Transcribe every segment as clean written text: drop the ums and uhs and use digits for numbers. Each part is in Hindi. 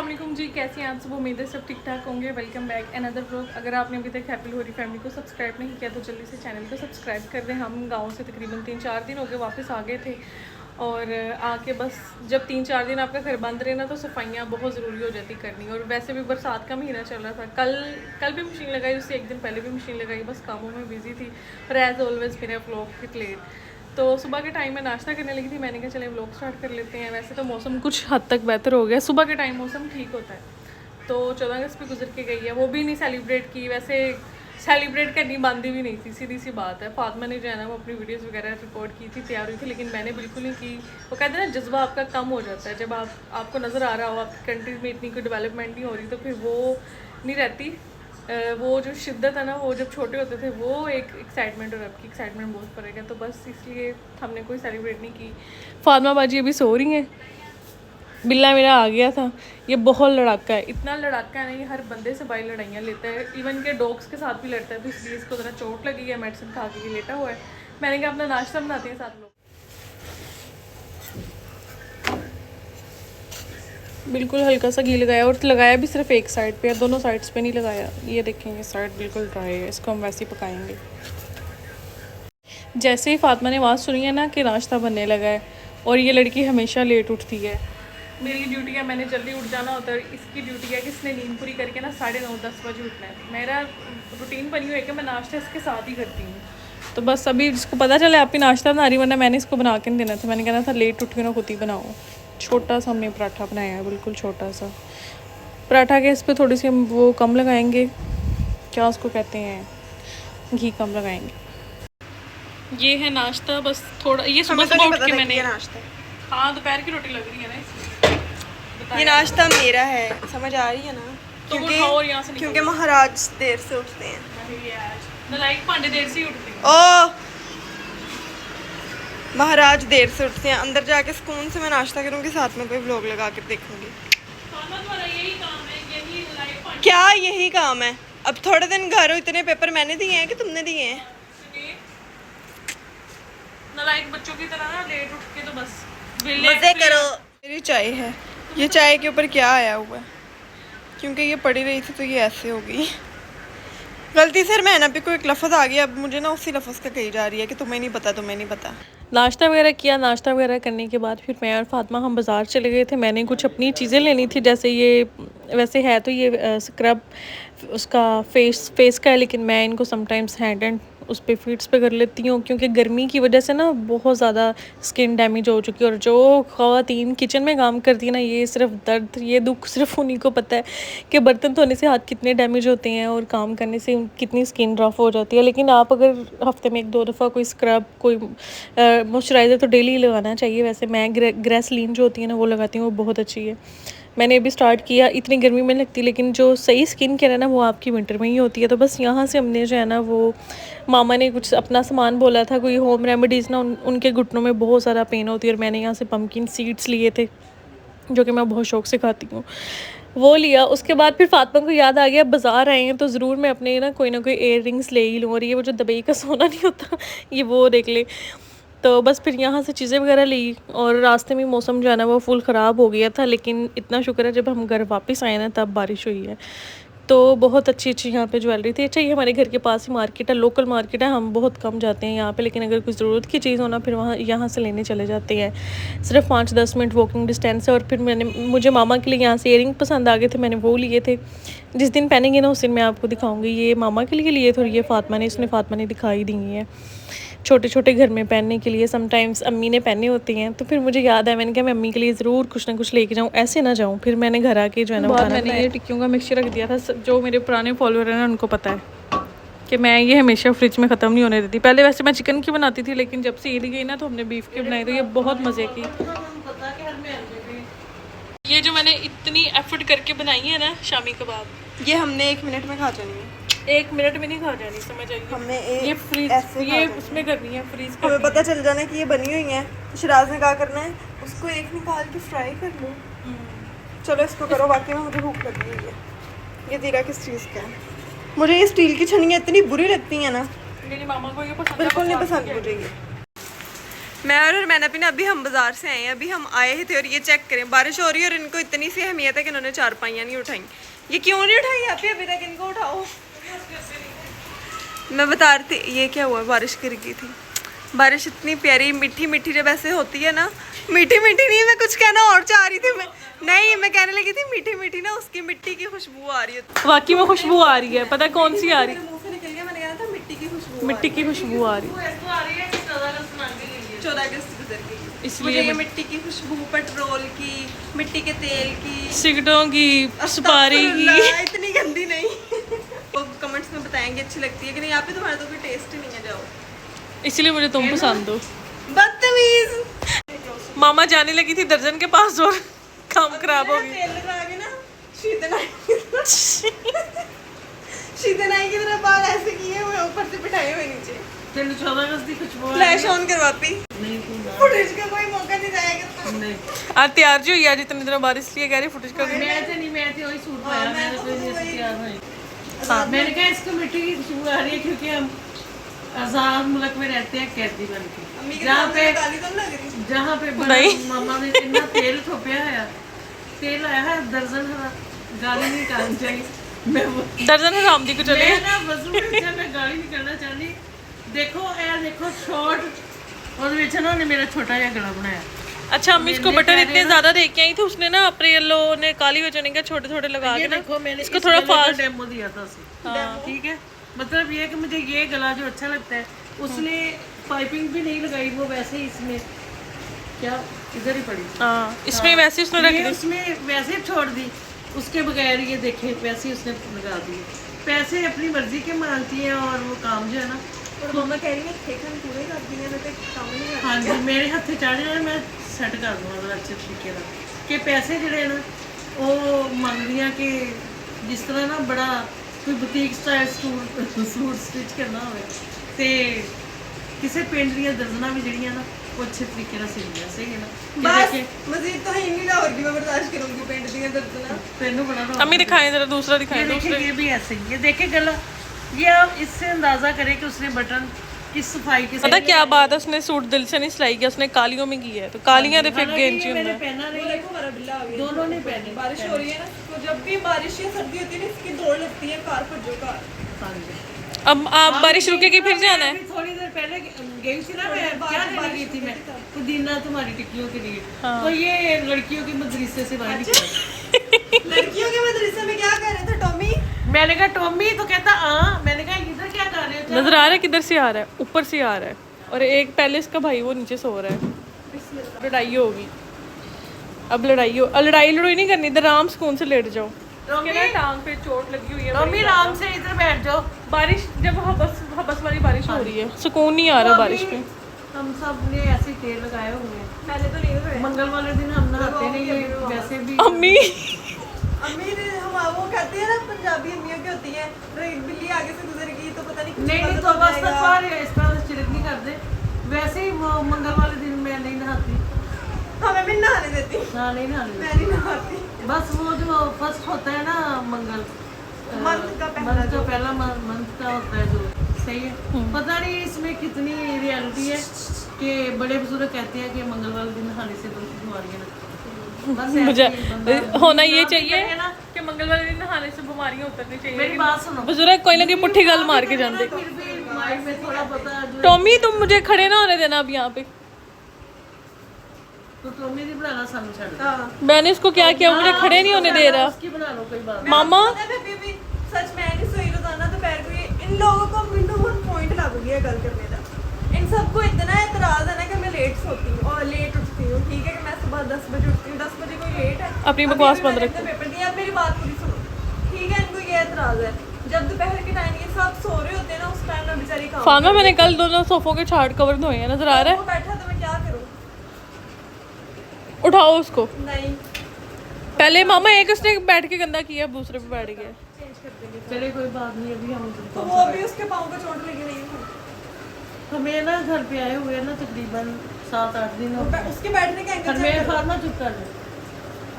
वालेकुम जी, कैसे हैं आप सब। उम्मीद है सब ठीक ठाक होंगे। Welcome back another vlog. अगर आपने अभी तक हैप्पी लोहरी फैमिली को सब्सक्राइब नहीं किया तो जल्दी से चैनल को सब्सक्राइब कर दें। हम गांव से तकरीबन 3-4 दिन हो गए वापस आ गए थे और आके बस जब 3-4 दिन आपका घर बंद रहे ना तो सफाइयाँ बहुत ज़रूरी हो जाती करनी। और वैसे भी बरसात का महीना चल रहा था। कल भी मशीन लगाई, उससे एक दिन पहले भी मशीन लगाई, बस कामों में बिजी थी और एज़ ऑलवेज मेरा व्लॉग फिट लेट। तो सुबह के टाइम में नाश्ता करने लगी थी, मैंने कहा चले व्लॉग स्टार्ट कर लेते हैं। वैसे तो मौसम कुछ हद तक बेहतर हो गया, सुबह के टाइम मौसम ठीक होता है। तो 14 अगस्त भी गुजर के गई है, वो भी नहीं सेलिब्रेट की। वैसे सेलिब्रेट करनी बांधी भी नहीं थी, सीधी सी बात है। फातिमा ने जो है ना वो अपनी वीडियोस वगैरह रिकॉर्ड की थी, तैयार हुई थी, लेकिन मैंने बिल्कुल नहीं की। वो कहते हैं ना जज्बा आपका कम हो जाता है जब आपको नज़र आ रहा हो आपकी कंट्री में इतनी कोई डेवलपमेंट नहीं हो रही, तो फिर वो नहीं रहती। वो जो शिद्दत है ना, वो जब छोटे होते थे वो एक एक्साइटमेंट और आपकी एक्साइटमेंट बहुत फर्क है। तो बस इसलिए हमने कोई सेलिब्रेट नहीं की। फातिमा बाजी अभी सो रही हैं। बिल्ला मेरा आ गया था, ये बहुत लड़ाका है, इतना लड़ाका है ना, ये हर बंदे से भाई लड़ाइयाँ लेता है, इवन के डॉग्स के साथ भी लड़ता है। तो इसलिए इसको ज़रा चोट लगी है, मेडिसिन खा के ये लेटा हुआ है। मैंने कहा अपना नाश्ता बनाते हैं साथ लोग। बिल्कुल हल्का सा घी लगाया, और लगाया भी सिर्फ एक साइड पे, दोनों साइड्स पे नहीं लगाया। ये देखेंगे साइड बिल्कुल ड्राई है, इसको हम वैसे ही पकाएंगे। जैसे ही फातिमा ने आवाज़ सुनी है ना कि नाश्ता बनने लगा है, और ये लड़की हमेशा लेट उठती है। मेरी ड्यूटी है, मैंने जल्दी उठ जाना होता है। इसकी ड्यूटी है कि इसने नींद पूरी करके ना 9:30-10 बजे उठना है। मेरा रूटीन बनी हुई है कि मैं नाश्ता इसके साथ ही करती हूँ। तो बस अभी जिसको पता चले आपकी नाश्ता बना रही, वरना मैंने इसको बना के नहीं देना था। मैंने कहना था लेट उठ के ना खुद ही बनाओ। छोटा सा हमने पराठा बनाया है, बिल्कुल छोटा सा पराठा के इस पर थोड़ी सी हम वो कम लगाएंगे, क्या उसको कहते हैं, घी कम लगाएंगे। ये है नाश्ता, बस थोड़ा ये सुबह सुबह उठ के मैंने नाश्ता। हाँ दोपहर की रोटी लग रही है ना इसमें। ये नाश्ता मेरा है, समझ आ रही है ना। तो क्योंकि महाराज देर से उठते हैं। पांडे देर से उठते हैं। ओ महाराज देर से उठते हैं। अंदर जाके सुकून से मैं नाश्ता करूंगी, साथ में कोई व्लॉग लगा कर देखूंगी। यही काम है, यही लाइफ। क्या यही काम है? अब थोड़े दिन घर हो, इतने पेपर मैंने दिए हैं कि तुमने दिए हैं? नालायक बच्चों की तरह ना लेट उठ के तो बस मजे करो। मेरी चाय है, ये चाय के ऊपर क्या आया हुआ है? क्योंकि ये पड़ी रही थी तो ये ऐसे हो गई। गलती से मैंने पे कोई एक लफ्ज़ आ गया, अब मुझे ना उसी लफ्ज़ का कही जा रही है कि तुम्हें नहीं पता, तुम्हें नहीं पता। नाश्ता वगैरह किया, नाश्ता वगैरह करने के बाद फिर मैं और फातिमा हम बाज़ार चले गए थे। मैंने कुछ अपनी चीज़ें लेनी थी, जैसे ये वैसे है तो ये स्क्रब उसका फेस का है, लेकिन मैं इनको समटाइम्स हैंड एंड उस पर फीट्स पे कर लेती हूँ, क्योंकि गर्मी की वजह से ना बहुत ज़्यादा स्किन डैमेज हो चुकी है। और जो ख़वातीन किचन में काम करती है ना, ये सिर्फ दर्द, ये दुख सिर्फ उन्हीं को पता है कि बर्तन धोने से हाथ कितने डैमेज होते हैं और काम करने से कितनी स्किन रफ हो जाती है। लेकिन आप अगर हफ्ते में 1-2 दफ़ा कोई स्क्रब, कोई मॉइस्चराइज़र तो डेली लगाना चाहिए। वैसे मैं ग्रेसलीन जो होती है ना वो लगाती हूँ, वो बहुत अच्छी है। मैंने अभी स्टार्ट किया, इतनी गर्मी में लगती, लेकिन जो सही स्किन केयर है ना वो आपकी विंटर में ही होती है। तो बस यहाँ से हमने जो है ना वो मामा ने कुछ अपना सामान बोला था, कोई होम रेमेडीज़ ना, उनके घुटनों में बहुत ज़्यादा पेन होती है, और मैंने यहाँ से पम्पकिन सीड्स लिए थे जो कि मैं बहुत शौक़ से खाती हूँ, वो लिया। उसके बाद फिर फातिमा को याद आ गया बाज़ार आए हैं तो ज़रूर मैं अपने ना कोई ईयर रिंग्स ले ही लूँ, और ये वो जो दुबई का सोना नहीं होता ये वो देख ले। तो बस फिर यहाँ से चीज़ें वगैरह ली, और रास्ते में मौसम जो है ना वो फुल ख़राब हो गया था, लेकिन इतना शुक्र है जब हम घर वापस आए ना तब बारिश हुई है। तो बहुत अच्छी अच्छी यहाँ पे ज्वेलरी थी। अच्छा, ये हमारे घर के पास ही मार्केट है, लोकल मार्केट है, हम बहुत कम जाते हैं यहाँ पे, लेकिन अगर कोई ज़रूरत की चीज़ हो ना फिर यहाँ से लेने चले जाते हैं। सिर्फ 5-10 मिनट वॉकिंग डिस्टेंस है। और फिर मुझे मामा के लिए यहाँ से ईयरिंग पसंद आ गए थे, मैंने वो लिए थे। जिस दिन पहनेंगे ना उस दिन मैं आपको दिखाऊँगी। ये मामा के लिए थे और ये फातिमा ने दिखाई दी है छोटे छोटे घर में पहनने के लिए। समटाइम्स अम्मी ने पहने होते हैं, तो फिर मुझे याद है, मैंने कहा मैं अम्मी के लिए ज़रूर कुछ ना कुछ लेके जाऊँ, ऐसे ना जाऊँ। फिर मैंने घर आके जो है ना मैंने ये टिक्कियों का मिक्सचर रख दिया था। जो मेरे पुराने फॉलोअर हैं ना उनको पता है कि मैं ये हमेशा फ्रिज में ख़त्म नहीं होने देती। पहले वैसे मैं चिकन की बनाती थी, लेकिन जब से ईद गई ना तो हमने बीफ की बनाई, तो ये बहुत मज़े की। ये जो मैंने इतनी एफर्ट करके बनाई है ना शामी कबाब, ये हमने 1 मिनट में खा जानी है। 1 मिनट में नहीं खा जानी, समझ आइए। हमने ये फ्रीज, ये उसमें करनी है, फ्रीज करनी हमें पता चल जाना कि ये बनी हुई है, तो शिराज ने क्या करना है, उसको एक निकाल के फ्राई कर लो। चलो इसको करो, बाकी में मुझे भूख लगी हुई है। ये जीरा किस चीज़ का है? मुझे ये स्टील की छनियाँ इतनी बुरी लगती हैं ना, मेरी मामा को ये पसंद, बिल्कुल नहीं पसंद मुझे ये। मैं और मैंने भी ना अभी हम बाजार से आए हैं, अभी हम आए थे और ये चेक करें बारिश हो रही है और इनको इतनी सी अहमियत है कि इन्होंने चारपाइयाँ नहीं उठाई। ये क्यों नहीं उठाई आप ही अभी तक? इनको उठाओ। मैं बता रही थी ये क्या हुआ, बारिश गिर गई थी। बारिश इतनी प्यारी मीठी मीठी जब ऐसे होती है ना, मीठी मीठी नहीं, मैं कुछ कहना और चाह रही थी। नहीं मैं कहने लगी थी मीठी मीठी ना, उसकी मिट्टी की खुशबू आ रही है। वाकई में खुशबू आ रही है, पता कौन सी आ रही है? मुंह से निकल गया, मैंने कहा था मिट्टी की खुशबू। मिट्टी की खुशबू आ रही है, 14 अगस्त गुजर गई, इसलिए मुझे ये मिट्टी की खुशबू, पेट्रोल की, मिट्टी के तेल की, सिगरेटों की, सुपारी की। अस्तगफुरुल्लाह, इतनी गंदी नहीं। वो कमेंट्स में बताएंगे अच्छी लगती है कि नहीं। यहाँ पे तुम्हारा तो कोई टेस्ट ही नहीं है। जाओ, इसलिए मुझे तुम पसंद हो। बदतमीज। मामा जाने लगी थी दर्जन के पास और काम खराब हो गई। तेल लगा के ना शीतनाई की तरह बाल ऐसे किए हुए, ऊपर से बिठाए हुए नीचे। 14 अगस्त की खुशबू फ्लैश ऑन करवाती, नहीं फुटेज का कोई मौका नहीं जाएगा। नहीं आज तैयार जी हुई, आज इतने दिनों बाद इसलिए कह रही फुटेज का। मैं थे वही सूट पाया, मैंने तो ये तैयार हुई। मैंने कहा इसको मिट्टी की खुशबू आ रही है क्योंकि हम आजाद मुल्क में रहते हैं कैदी बन के, जहाँ पे बड़ा मामा ने इतना तेल ठोपया है, तेल आया है दर्जन हरा, गाली नहीं करनी चाहिए। मैं वो दर्जन हरामदी को चले मैं ना वजू में मैं गाली नहीं करना चाहती। देखो यार, देखो शॉर्ट और विच ना ने मेरा छोटा जिहा गला बनाया। अच्छा हम इसको बटन इतने ज्यादा देख के आई थी, उसने ना अपने येलो ने काली वजन का छोटे छोटे लगा के ना देखो मैंने इसको थोड़ा फास्ट डेमो दिया था उसे। ठीक है, मतलब ये कि मुझे ये गला जो अच्छा लगता है, उसने पाइपिंग भी नहीं लगाई, वो वैसे ही इसमें क्या इधर ही पड़ी। हाँ इसमें वैसे उसने रख दी, उसमें वैसे ही छोड़ दी, उसके बगैर ये देखे वैसे ही उसने लगा दिए। पैसे अपनी मर्जी के मांगती है और वो काम जो है ना, और मम्मा कह रही है ठेका पूरे कर दिए, मैं तो काम नहीं कर। हाँ जी, मेरे हथे चढ़ जाए मैं सैट कर दूँगा बड़ा अच्छे तरीके का कि पैसे जड़े ना वो मंगदियाँ कि जिस तरह ना बड़ा कोई बुटीक स्टाइल सूट स्टिच करना हो ते किसी पिंड ਦੀਆਂ ਦਰਜਨਾਂ ਵੀ ਜਿਹੜੀਆਂ ਨਾ ਉਹ ਅੱਛੇ ਤਰੀਕੇ ਨਾਲ ਸਿਲਦੀਆਂ ਸਹੀ ਹੈ ਨਾ। बस मजीद तो ही नहीं लाहौर की मैं बर्दाश्त करूंगी पेंट दी दर्जना। तैनू बड़ा अम्मी दिखाएं जरा दूसरा दिखाएं। ये देखिए, ये भी ऐसे ही, ये देखे गला, ये आप इससे अंदाजा करें कि उसने बटन किस सफाई के पता क्या बात है, उसने सूट दिल से नहीं सिलाई किया, उसने कालियों में की है, तो कालियां तो फिर गेंजी मैंने होंगे। पहना नहीं, देखो हमारा बिल्ला आ गया, दोनों ने पहने। बारिश हो रही है ना, तो जब भी बारिश या सर्दी होती है ना, इसकी दौड़ लगती है कार पर जो कार। हाँ जी। अब आप बारिश रुकेगी फिर जाना है। अभी थोड़ी देर पहले गई थी ना, मैं क्या लेने गई थी मैं, पुदीना तुम्हारी टिक्कियों के लिए। तो ये लड़कियों के मदरसे से बाहर निकला। लड़कियों के मदरसे में क्या कर रहे थे टॉमी? मैंने कहा टॉमी, तो कहता हाँ। मैंने कहा इधर क्या कर रहे हो? नजर आ रहा है किधर से आ रहा है, ऊपर से आ रहा है, और एक पहले इसका भाई वो नीचे सो रहा है। लड़ाई होगी, अब लड़ाई लड़ाई नहीं करनी, इधर आराम सुकून से लेट जाओ। टांग पे चोट लगी हुई है। टॉमी आराम से इधर बैठ जाओ। बारिश जब हबस वाली बारिश हो रही है, सुकून नहीं आ रहा बारिश में। हम सब ने ऐसे तेल लगाए हुए हैं। मैंने तो नहीं लगाया। मंगल वाले दिन हम नहाते नहीं, ये वैसे भी अम्मी अम्मी ने हम वो कहते हैं ना, पंजाबी अम्मियों की होती है, बिल्ली आगे से गुजर गई तो पता नहीं कुछ नहीं तो बस इस तरह से चिरक नहीं करते। वैसे ही वो मंगल वाले दिन मैं नहीं नहाती। हमें भी नहाने देती, हाँ नहीं नहाने मैं नहीं नहाती। बस वो जो फर्स्ट होता है ना मंगल, मंथ का पहला मंथ का होता है जो, सही है। पता नहीं इसमें कितनी रियलिटी है कि बड़े बुजुर्ग कहते हैं कि मंगल वाले दिन नहाने से बीमारियां लगती हैं। बस मुझे होना ये चाहिए कि मंगल वाले दिन नहाने से बीमारियां उतरनी चाहिए। मेरी बात सुनो, बुजुर्ग कोई ना कोई पुट्ठी गल मार के जाते। फिर भी माइंड में थोड़ा पता जो टॉमी तुम मुझे खड़े ना होने देना अब यहाँ पे। तो टॉमी नहीं बनाना सानू छड़ दे। हाँ मैंने इसको क्या किया, मुझे खड़े नहीं होने दे रहा। उसकी बना लो कोई बात। मामा भी सच में नहीं सोई रोजाना दोपहर को इन लोगों को मिनट पॉइंट लग गया गल करने का। इन सबको इतना एतराज है ना कि मैं लेट सोती हूँ और लेट उठती हूँ। ठीक है कि मैं सुबह 10 बजे उठती हूँ, 10 बजे कोई लेट है, अपनी बकवास बंद रखो। पेपर दिया, मेरी बात पूरी सुनो। ठीक है, इनको ये एतराज है जब दोपहर के टाइम ये सब सो रहे होते हैं ना, उस टाइम में बेचारी काम फामा मैंने कल दोनों सोफों के छाड़ कवर धोए हैं, नजर आ रहा वो बैठा तो मैं क्या करूँ? है। उठाओ उसको। नहीं पहले मामा एक उसने बैठ के गंदा किया, दूसरे पे बैठ गया। चेंज कर देंगे। चले कोई बात नहीं, अभी हम तो वो भी उसके पाँव को चोट लगी नहीं है। हमें ना घर पे आए हुए ना तकरीबन 7-8 दिन हो गए। उसके बैठने के एंगल हरमैन फार्मा चुप कर दे।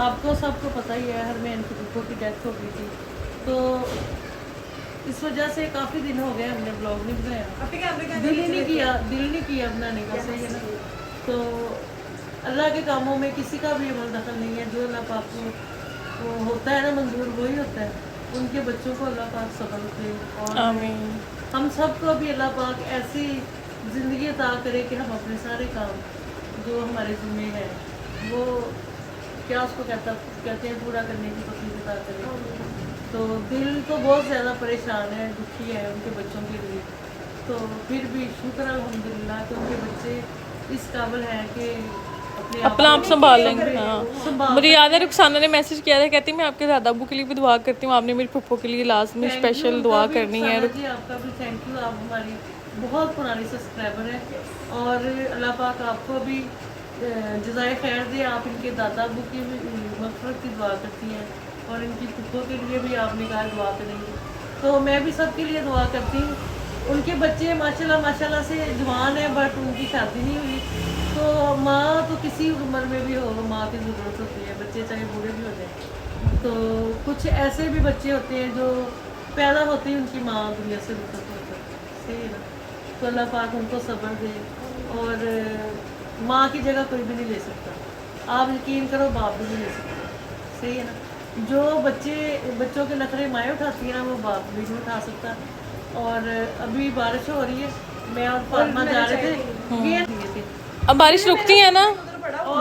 आपको सबको पता ही है हरमैन फतूको की डेथ हो गई थी, तो इस वजह से काफ़ी दिन हो गए हमने ब्लॉग नहीं बनाया। आपके कैमरे का दिल ही नहीं किया बनाने का, सही है ना। तो अल्लाह के कामों में किसी का भी अमल दखल नहीं है। जो अल्लाह पाक को वो होता है ना मंजूर, वही होता है। उनके बच्चों को अल्लाह पाक सब्र दे और आमीन। हम सबको भी अल्लाह पाक ऐसी ज़िंदगी अता करे कि हम अपने सारे काम जो हमारे ज़िम्मे है वो क्या उसको कहते हैं पूरा करने की कोशिश अता करें। तो दिल तो बहुत ज़्यादा परेशान है, दुखी है उनके बच्चों के लिए। तो फिर भी शुक्र अल्हम्दुलिल्लाह कि उनके बच्चे इस काबिल हैं कि अपना आप संभाल लेंगे। हाँ, मुझे याद है रुखसाना ने मैसेज किया था, कहती मैं आपके दादा अबू के लिए भी दुआ करती हूँ, आपने मेरी पप्पो के लिए लाजमी स्पेशल दुआ करनी है। जी आपका भी थैंक यू, आप हमारी बहुत पुरानी सब्सक्राइबर है और अल्लाह पाक आपको भी जज़ाए खैर दे। आप इनके दादा अबू की मग़फ़िरत की दुआ करती हैं और इनकी पप्पो के लिए भी आपने कहा दुआ करेंगे। तो मैं भी सबके लिए दुआ करती हूँ। उनके बच्चे माशाल्लाह से जवान है, बट उनकी शादी नहीं हुई। तो माँ तो किसी उम्र में भी हो, माँ की ज़रूरत होती है, बच्चे चाहे बूढ़े भी हो जाए। तो कुछ ऐसे भी बच्चे होते हैं जो पैदा होते ही उनकी माँ दुनिया से रुखसत हो जाती है, सही है ना। तो अल्लाह पाक उनको सब्र दे और माँ की जगह कोई भी नहीं ले सकता। आप यकीन करो बाप भी नहीं ले सकता, सही है ना। जो बच्चों के नखरे माएँ उठाती हैं ना, वो बाप भी नहीं उठा सकता। और अभी बारिश हो रही है, मैं और फातिमा जा रहे थे, ये थे। अब बारिश रुकती है ना,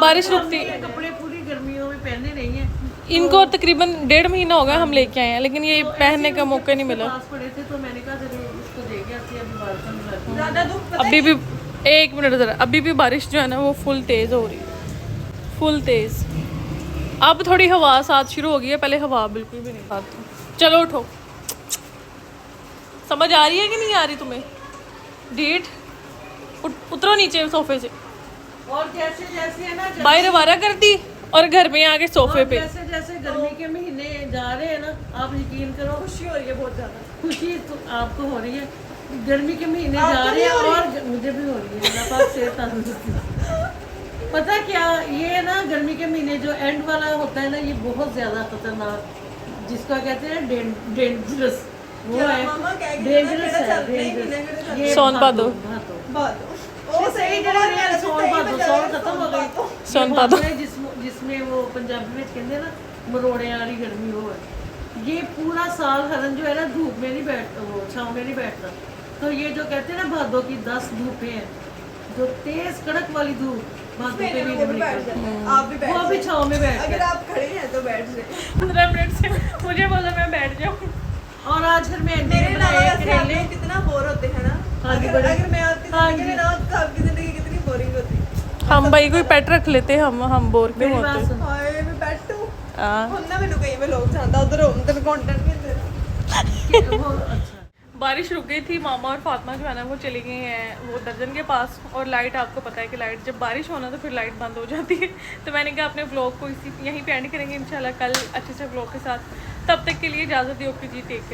बारिश रुकती ये कपड़े पूरी गर्मियों में पहने नहीं है। इनको तकरीबन 1.5 महीना हो गया हम लेके आए हैं, लेकिन ये पहनने का मौका नहीं मिला। पास पड़े थे तो मैंने कहा चलो इसको दे गया थी, अभी बारिश होने लगी। ज़्यादा धूप अभी भी 1 मिनट ज़रा, अभी भी बारिश जो है ना वो फुल तेज़ हो रही है, फुल तेज़। अब थोड़ी हवा साथ शुरू हो गई है, पहले हवा बिल्कुल भी नहीं आती। चलो उठो, समझ आ रही है कि नहीं आ रही तुम्हें? डीट उतरो नीचे सोफे से। और जैसे जैसे है ना बाहर आवारा कर दी और घर में आके सोफे पे। जैसे जैसे गर्मी के महीने जा रहे हैं ना, आप यकीन करो खुशी हो रही है बहुत ज़्यादा। खुशी तो आपको हो रही है, गर्मी के महीने जा रहे हैं और मुझे भी हो रही है। अल्लाह पाक सेहत तंदुरुस्ती। पता क्या, ये ना गर्मी के महीने जो एंड वाला होता है ना, ये बहुत ज़्यादा खतरनाक, जिसका कहते हैं डेंजरस, वो है डेंजरस है। ये सोन भादो वो सही जगह सोन खत्म हो गई, सोन भादो जिसमें वो पंजाबी में कहते हैं ना मरोड़े वाली गर्मी वो है। ये पूरा साल हरन जो है ना धूप में नहीं बैठता, वो छाँव में नहीं बैठता। तो ये जो कहते हैं ना भादों की 10 धूपें हैं, जो तेज कड़क वाली धूप भादों के भी आप भी वो भी छाँव में बैठ अगर आप खड़े हैं तो बैठ जाए। 15 मिनट से मुझे बोला मैं बैठ जाऊँ। और आज फिर मैं मेरे अलावा वैसे आप लोग कितना बोर होते हैं ना। अगर मैं आपकी जिंदगी में ना होती तो आपकी जिंदगी कितनी बोरिंग होती। हम भाई कोई पेट रख लेते, हम बोर क्यों मेरी बात होते। सुन। हाय मैं बैठूं हाँ, ਹੁਣ ਨਾ ਮੈਨੂੰ ਕਈ ਵੇ ਲੋਕ ਜਾਂਦਾ ਉਧਰ ਹੁਣ ਤੈਨੂੰ ਕੰਟੈਂਟ ਮਿਲਦੇ वो अच्छा बारिश रुक गई थी। मामा और फातिमा जो है ना वो चली गई हैं वो दर्जन के पास, और लाइट आपको पता है कि लाइट जब बारिश होना तो फिर लाइट बंद हो जाती है। तो मैंने कहा अपने व्लॉग को यहीं पे एंड करेंगे इंशाल्लाह कल अच्छे से व्लॉग के साथ। तब तक के लिए इजाज़त दी, ओके जी, टेक केयर।